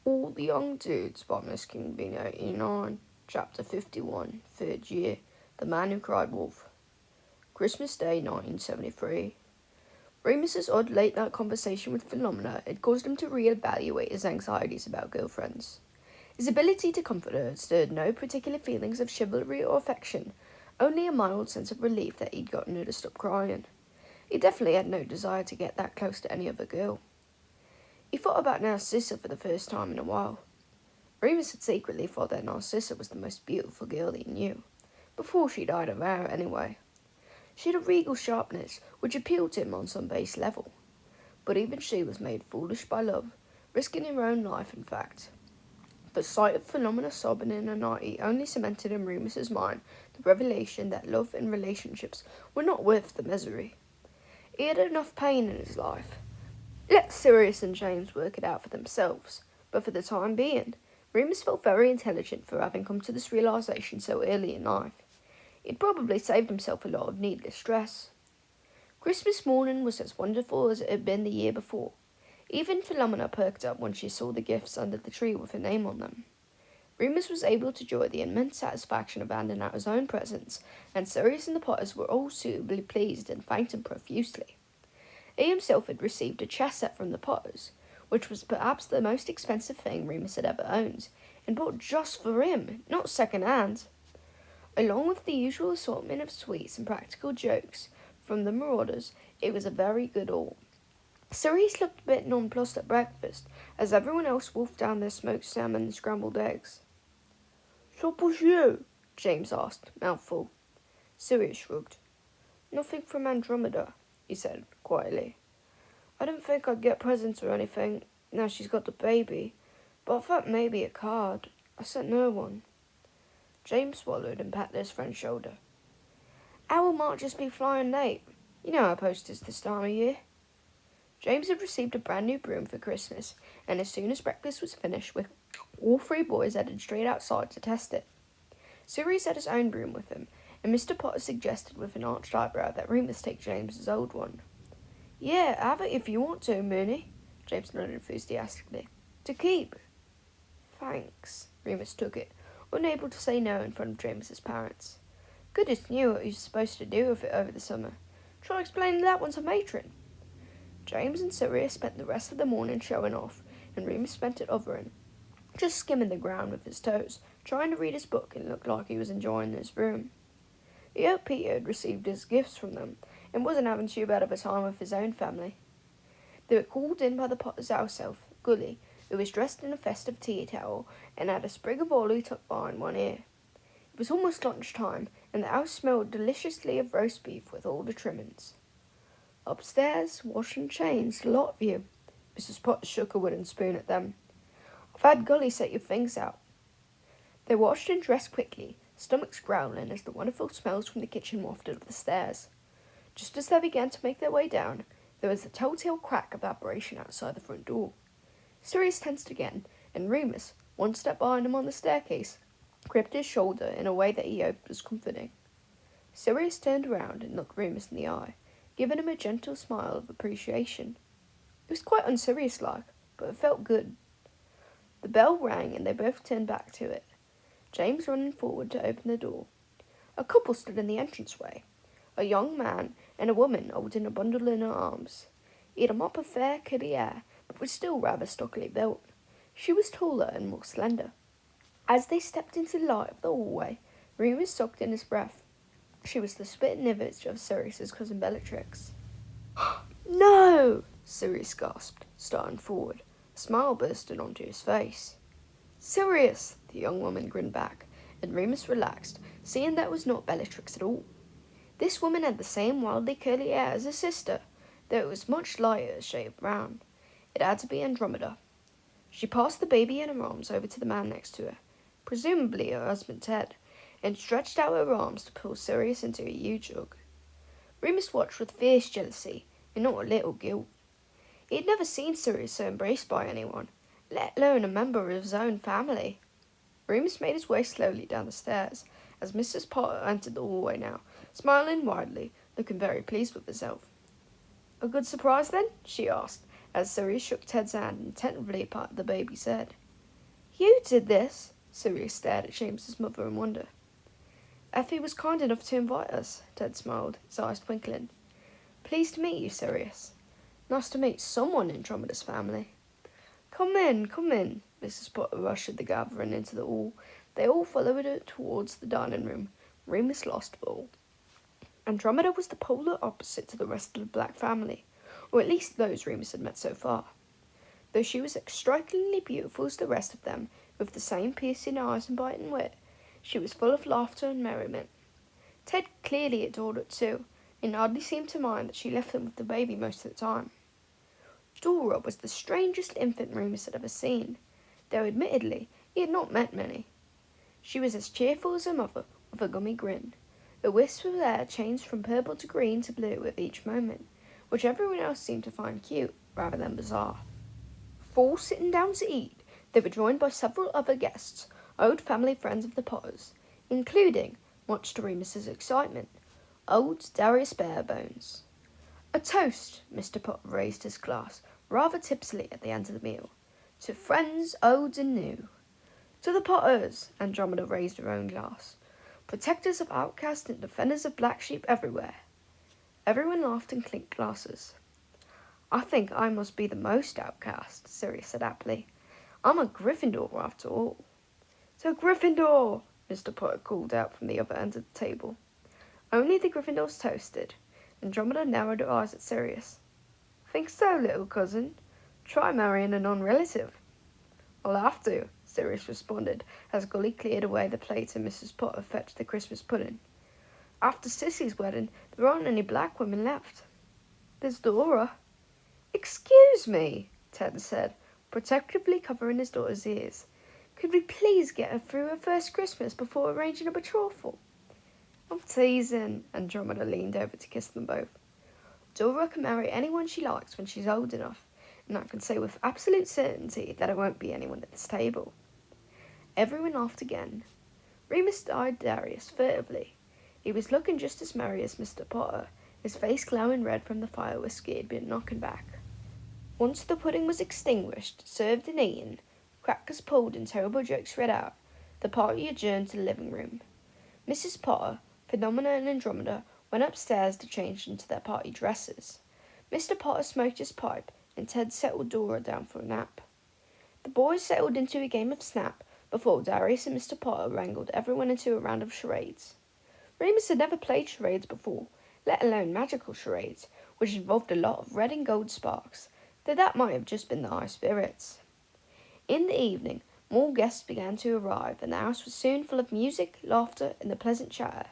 All the Young Dudes by MsKingBean89, Chapter 51, 3rd Year, The Man Who Cried Wolf. Christmas Day, 1973. Remus's odd late-night conversation with Philomena had caused him to re-evaluate his anxieties about girlfriends. His ability to comfort her had stirred no particular feelings of chivalry or affection, only a mild sense of relief that he'd gotten her to stop crying. He definitely had no desire to get that close to any other girl. He thought about Narcissa for the first time in a while. Remus had secretly thought that Narcissa was the most beautiful girl he knew, before she died of error anyway. She had a regal sharpness which appealed to him on some base level, but even she was made foolish by love, risking her own life in fact. The sight of Philomena sobbing in her nightie only cemented in Remus's mind the revelation that love and relationships were not worth the misery. He had enough pain in his life. Let Sirius and James work it out for themselves, but for the time being, Remus felt very intelligent for having come to this realization so early in life. He'd probably saved himself a lot of needless stress. Christmas morning was as wonderful as it had been the year before. Even Philomena perked up when she saw the gifts under the tree with her name on them. Remus was able to enjoy the immense satisfaction of handing out his own presents, and Sirius and the Potters were all suitably pleased and thanked him profusely. He himself had received a chess set from the Potters, which was perhaps the most expensive thing Remus had ever owned, and bought just for him, not second-hand. Along with the usual assortment of sweets and practical jokes from the Marauders, it was a very good haul. Sirius looked a bit nonplussed at breakfast, as everyone else wolfed down their smoked salmon and scrambled eggs. "So was you?" James asked, mouthful. Sirius shrugged. "Nothing from Andromeda," he said quietly. "I didn't think I'd get presents or anything, now she's got the baby, but I thought maybe a card. I sent no one." James swallowed and patted his friend's shoulder. "Owl might just be flying late. You know how post is this time of year." James had received a brand new broom for Christmas, and as soon as breakfast was finished, all three boys headed straight outside to test it. Sirius had his own broom with him, and Mr. Potter suggested with an arched eyebrow that Remus take James's old one. "Yeah, have it if you want to, Mooney," James nodded enthusiastically. "To keep." "Thanks." Remus took it, unable to say no in front of James's parents. "Goodness knew what he was supposed to do with it over the summer. Try explaining that one to Matron." James and Sirius spent the rest of the morning showing off, and Remus spent it hovering, just skimming the ground with his toes, trying to read his book and look like he was enjoying his room. He hoped Peter had received his gifts from them, and wasn't having too bad of a time with his own family. They were called in by the Potter's house elf, Gully, who was dressed in a festive tea towel and had a sprig of holly tucked behind one ear. It was almost lunchtime, and the house smelled deliciously of roast beef with all the trimmings. "Upstairs, wash and change, the lot of you." Mrs. Potter shook a wooden spoon at them. "I've had Gully set your things out." They washed and dressed quickly, stomachs growling as the wonderful smells from the kitchen wafted up the stairs. Just as they began to make their way down, there was a telltale crack of vibration outside the front door. Sirius tensed again, and Remus, one step behind him on the staircase, gripped his shoulder in a way that he hoped was comforting. Sirius turned around and looked Remus in the eye, giving him a gentle smile of appreciation. It was quite unserious-like, but it felt good. The bell rang and they both turned back to it, James running forward to open the door. A couple stood in the entranceway, a young man and a woman holding a bundle in her arms. He had a mop of fair curly hair, but was still rather stockily built. She was taller and more slender. As they stepped into the light of the hallway, Remus sucked in his breath. She was the spitting image of Sirius's cousin Bellatrix. "No!" Sirius gasped, starting forward. A smile bursted onto his face. "Sirius!" The young woman grinned back, and Remus relaxed, seeing that it was not Bellatrix at all. This woman had the same wildly curly hair as her sister, though it was much lighter shade of brown. It had to be Andromeda. She passed the baby in her arms over to the man next to her, presumably her husband Ted, and stretched out her arms to pull Sirius into a huge hug. Remus watched with fierce jealousy, and not a little guilt. He had never seen Sirius so embraced by anyone, let alone a member of his own family. Remus made his way slowly down the stairs, as Mrs. Potter entered the hallway now, smiling widely, looking very pleased with herself. "A good surprise, then?" she asked, as Sirius shook Ted's hand and tentatively patted the baby's head. You did this? Sirius stared at James's mother in wonder. Effie was kind enough to invite us, Ted smiled, his eyes twinkling. Pleased to meet you, Sirius. Nice to meet someone in Andromeda's family. Come in, come in. Mrs. Potter ushered the gathering into the hall. They all followed her towards the dining room. Remus lost all. Andromeda was the polar opposite to the rest of the black family, or at least those Remus had met so far. Though she was as strikingly beautiful as the rest of them, with the same piercing eyes and biting wit, she was full of laughter and merriment. Ted clearly adored her too, and hardly seemed to mind that she left him with the baby most of the time. Dora was the strangest infant Remus had ever seen, though admittedly he had not met many. She was as cheerful as her mother, with a gummy grin. The wisps of hair changed from purple to green to blue with each moment, which everyone else seemed to find cute rather than bizarre. Before sitting down to eat, they were joined by several other guests, old family friends of the Potters, including, much to Remus's excitement, old Darius Barebones. A toast, Mr. Potter raised his glass, rather tipsily at the end of the meal. To friends old and new. To the Potters, Andromeda raised her own glass. Protectors of outcasts and defenders of black sheep everywhere. Everyone laughed and clinked glasses. I think I must be the most outcast, Sirius said happily. I'm a Gryffindor after all. To Gryffindor, Mr. Potter called out from the other end of the table. Only the Gryffindors toasted. Andromeda narrowed her eyes at Sirius. Think so, little cousin? Try marrying a non-relative. I'll have to, Sirius responded, as Gully cleared away the plate and Mrs. Potter fetched the Christmas pudding. After Sissy's wedding, there aren't any black women left. There's Dora. Excuse me, Ted said, protectively covering his daughter's ears. Could we please get her through her first Christmas before arranging a betrothal? I'm teasing. Andromeda leaned over to kiss them both. Dora can marry anyone she likes when she's old enough, and I can say with absolute certainty that it won't be anyone at this table. Everyone laughed again. Remus eyed Darius furtively. He was looking just as merry as Mr. Potter, his face glowing red from the fire whiskey he had been knocking back. Once the pudding was extinguished, served and eaten, crackers pulled and terrible jokes read out, the party adjourned to the living room. Mrs. Potter, Phenomena and Andromeda went upstairs to change into their party dresses. Mr. Potter smoked his pipe, and Ted settled Dora down for a nap. The boys settled into a game of snap before Darius and Mr. Potter wrangled everyone into a round of charades. Remus had never played charades before, let alone magical charades, which involved a lot of red and gold sparks, though that might have just been the high spirits. In the evening, more guests began to arrive, and the house was soon full of music, laughter, and the pleasant chatter.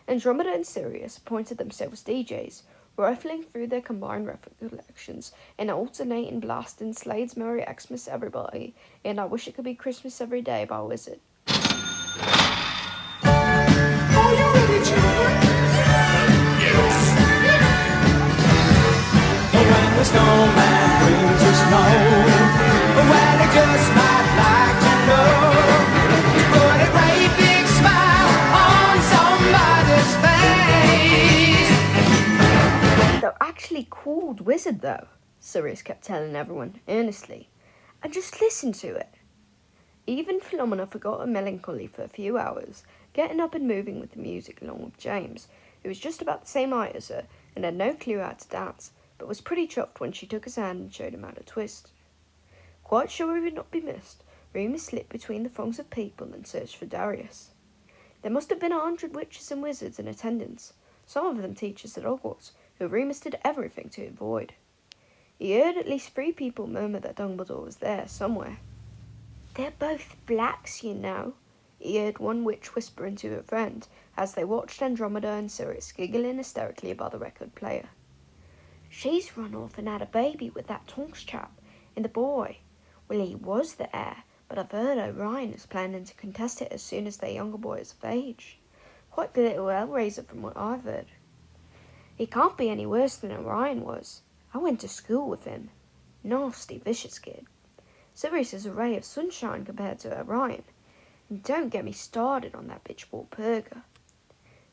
Andromeda and Sirius appointed themselves DJs, rifling through their combined recollections and alternating blasting Slade's Merry Xmas Everybody and I Wish It Could Be Christmas Every Day by Wizard. Are you ready, children? Yes. When the snowman brings you snow, well, I just might like to know, just put a great big smile on somebody's face. They're actually called Wizard, though, Sirius kept telling everyone earnestly, and just listen to it. Even Phenomena forgot her melancholy for a few hours, getting up and moving with the music along with James, who was just about the same height as her and had no clue how to dance, but was pretty chuffed when she took his hand and showed him how to twist. Quite sure he would not be missed, Remus slipped between the throngs of people and searched for Darius. There must have been 100 witches and wizards in attendance, some of them teachers at Hogwarts, who Remus did everything to avoid. He heard at least 3 people murmur that Dumbledore was there somewhere. They're both blacks, you know, he heard one witch whisper to her friend as they watched Andromeda and Sirius giggling hysterically about the record player. She's run off and had a baby with that Tonks chap, and the boy. Well, he was the heir, but I've heard Orion is planning to contest it as soon as their younger boy is of age. Quite the little hellraiser from what I've heard. He can't be any worse than Orion was. I went to school with him. Nasty, vicious kid. Sirius is a ray of sunshine compared to Orion. And don't get me started on that bitch Walpurga.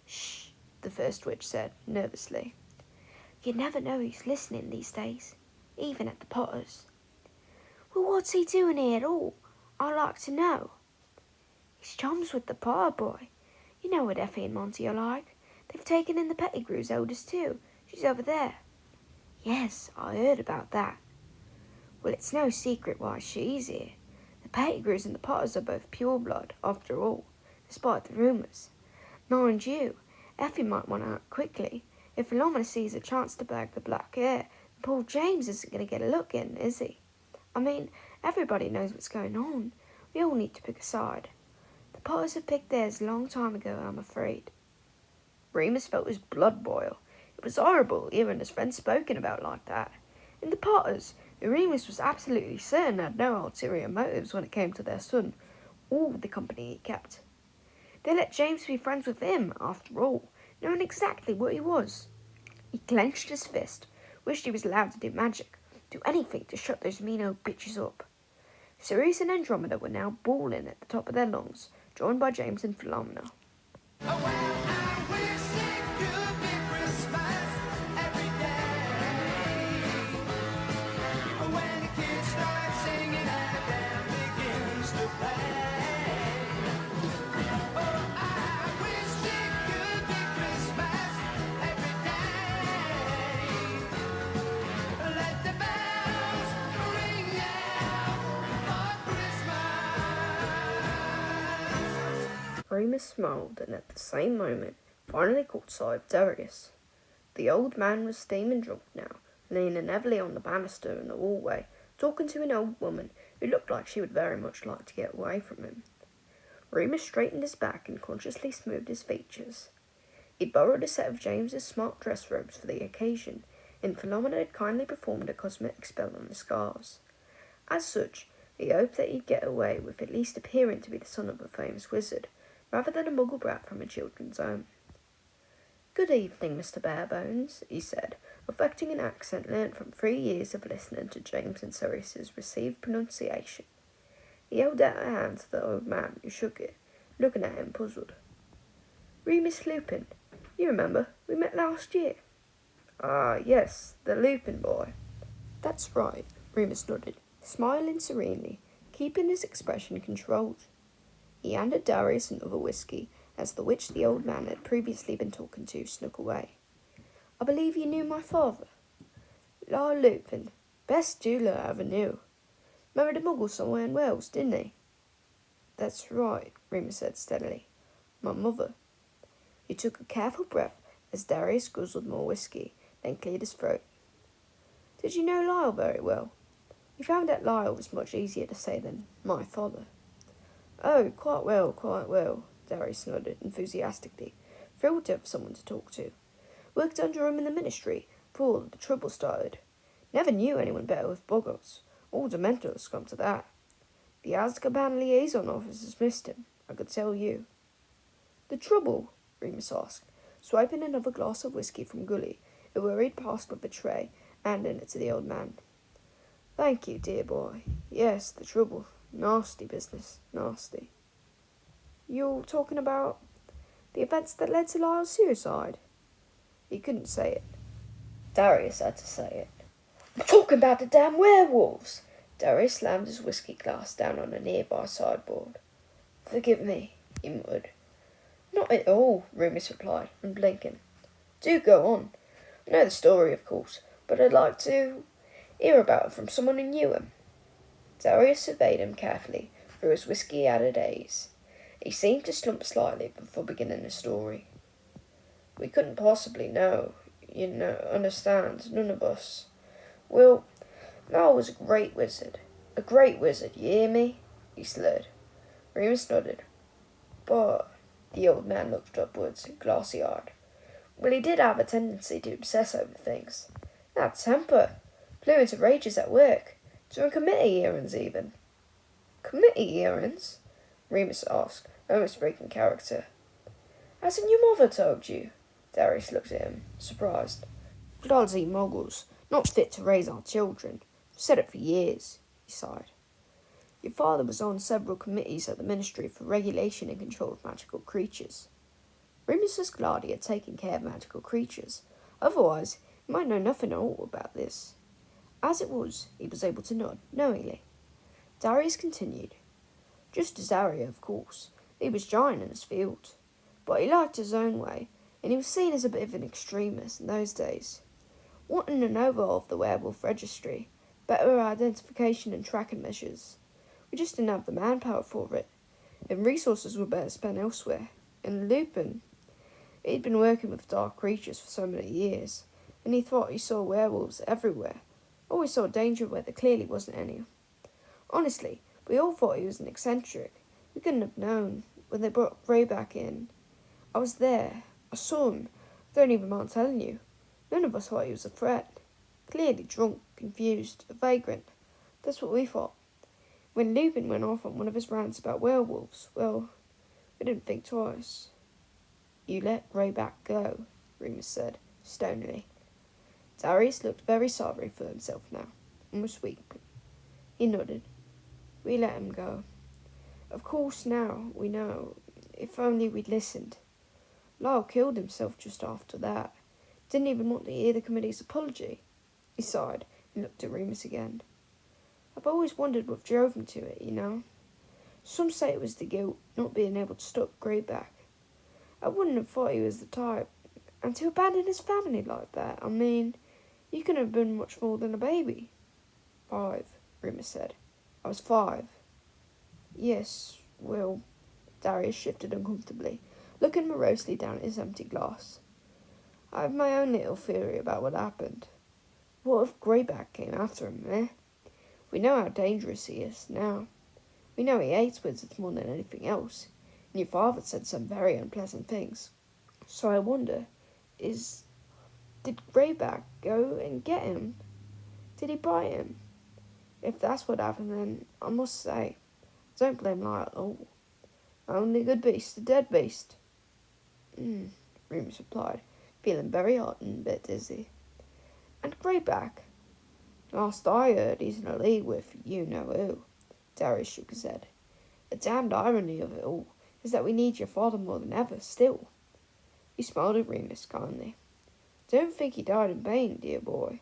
Shh, the first witch said, nervously. You never know who's listening these days, even at the Potters. Well, what's he doing here at all? I'd like to know. He's chums with the Potter boy. You know what Effie and Monty are like. They've taken in the Pettigrew's eldest too. She's over there. Yes, I heard about that. Well, it's no secret why she's here. The Pettigrews and the Potters are both pure blood, after all, despite the rumours. Mind you, Effie might want out quickly. If Philomena sees a chance to bag the black hair, Paul James isn't going to get a look in, is he? I mean, everybody knows what's going on. We all need to pick a side. The Potters have picked theirs a long time ago, I'm afraid. Remus felt his blood boil. It was horrible hearing his friend spoken about like that. In the Potters, Remus was absolutely certain had no ulterior motives when it came to their son, or the company he kept. They let James be friends with him, after all, knowing exactly what he was. He clenched his fist, wished he was allowed to do magic, do anything to shut those mean old bitches up. Sirius and Andromeda were now bawling at the top of their lungs, joined by James and Philomena. Remus smiled and at the same moment finally caught sight of Darius. The old man was steaming drunk now, leaning heavily on the banister in the hallway, talking to an old woman who looked like she would very much like to get away from him. Remus straightened his back and consciously smoothed his features. He'd borrowed a set of James's smart dress robes for the occasion, and Philomena had kindly performed a cosmetic spell on the scars. As such, he hoped that he'd get away with at least appearing to be the son of a famous wizard, rather than a muggle brat from a children's home. "Good evening, Mr. Barebones," he said, affecting an accent learnt from 3 years of listening to James and Sirius's received pronunciation. He held out a hand to the old man, who shook it, looking at him puzzled. "Remus Lupin. You remember, we met last year." "Ah, yes, the Lupin boy." "That's right," Remus nodded, smiling serenely, keeping his expression controlled. He handed Darius another whiskey, as the witch the old man had previously been talking to snuck away. "I believe you knew my father." "Lord Lupin, best jeweller I ever knew. Married a muggle somewhere in Wales, didn't he?" "That's right," Remus said steadily. "My mother." He took a careful breath as Darius guzzled more whiskey, then cleared his throat. "Did you know Lyle very well?" He found that Lyle was much easier to say than my father. "Oh, quite well," Darius nodded enthusiastically, thrilled to have someone to talk to. "Worked under him in the ministry before the trouble started. Never knew anyone better with boggarts. All Dementors come to that. The Azkaban liaison officers missed him, I could tell you." "The trouble?" Remus asked, swiping another glass of whiskey from Gully, who hurried past with a tray, handing it to the old man. "Thank you, dear boy. Yes, the trouble. Nasty business, nasty." "You're talking about the events that led to Lyle's suicide?" He couldn't say it. Darius had to say it. "I'm talking about the damn werewolves!" Darius slammed his whiskey glass down on a nearby sideboard. "Forgive me," he muttered. "Not at all," Remus replied, unblinking. "Do go on. I know the story, of course, but I'd like to hear about it from someone who knew him." Darius surveyed him carefully through his whiskey-added haze. He seemed to slump slightly before beginning the story. "We couldn't possibly know. Understand, none of us. Well, Mal was a great wizard. A great wizard, you hear me?" he slurred. Remus nodded. "But..." The old man looked upwards, glassy-eyed. "Well, he did have a tendency to obsess over things. That temper. Flew into rages at work. During committee hearings, even." "Committee hearings?" Remus asked, almost breaking character. "Hasn't your mother told you?" Darius looked at him, surprised. "Bloody muggles. Not fit to raise our children. I've said it for years," he sighed. "Your father was on several committees at the Ministry for Regulation and Control of Magical Creatures." Remus was glad he had taken care of magical creatures. Otherwise, he might know nothing at all about this. As it was, he was able to nod knowingly. Darius continued. Just as Harry, of course. He was giant in his field. But he liked his own way, and he was seen as a bit of an extremist in those days. Wanting an overhaul of the werewolf registry, better identification and tracking measures. We just didn't have the manpower for it, and resources were better spent elsewhere. And Lupin, he'd been working with dark creatures for so many years, and he thought he saw werewolves everywhere. Always saw danger where there clearly wasn't any. Honestly, we all thought he was an eccentric. We couldn't have known when they brought Ray back in. I was there. I saw him. Don't even mind telling you. None of us thought he was a threat. Clearly drunk, confused, a vagrant. That's what we thought. When Lupin went off on one of his rants about werewolves, well, we didn't think twice. You let Greyback go, Remus said, stonily. Darius looked very sorry for himself now, almost weak. He nodded. We let him go. Of course now we know, if only we'd listened. Lyle killed himself just after that. Didn't even want to hear the committee's apology. He sighed and looked at Remus again. I've always wondered what drove him to it, you know. Some say it was the guilt, not being able to stop Greyback. I wouldn't have thought he was the type. And to abandon his family like that, I mean, you couldn't have been much more than a baby. 5, Remus said. I was 5. Yes, well, Darius shifted uncomfortably, looking morosely down at his empty glass. I have my own little theory about what happened. What if Greyback came after him, eh? We know how dangerous he is now. We know he hates wizards more than anything else, and your father said some very unpleasant things. So I wonder, did Greyback go and get him? Did he bite him? If that's what happened, then I must say, I don't blame Lyle at all. Only good beast, a dead beast. Remus replied, feeling very hot and a bit dizzy. And Greyback? Last I heard, he's in a league with you-know-who. Darius shook his head. The damned irony of it all is that we need your father more than ever, still. He smiled at Remus kindly. Don't think he died in vain, dear boy.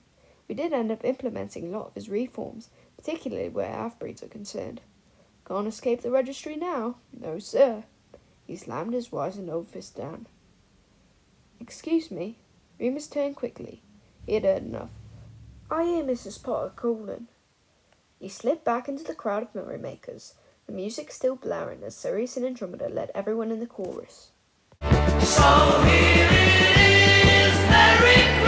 We did end up implementing a lot of his reforms, particularly where half-breeds are concerned. Can't escape the registry now. No, sir. He slammed his wizened old fist down. Excuse me. Remus turned quickly. He had heard enough. I hear Mrs. Potter calling. He slid back into the crowd of memory makers, the music still blaring as Sirius and Andromeda led everyone in the chorus. So here it is, Merry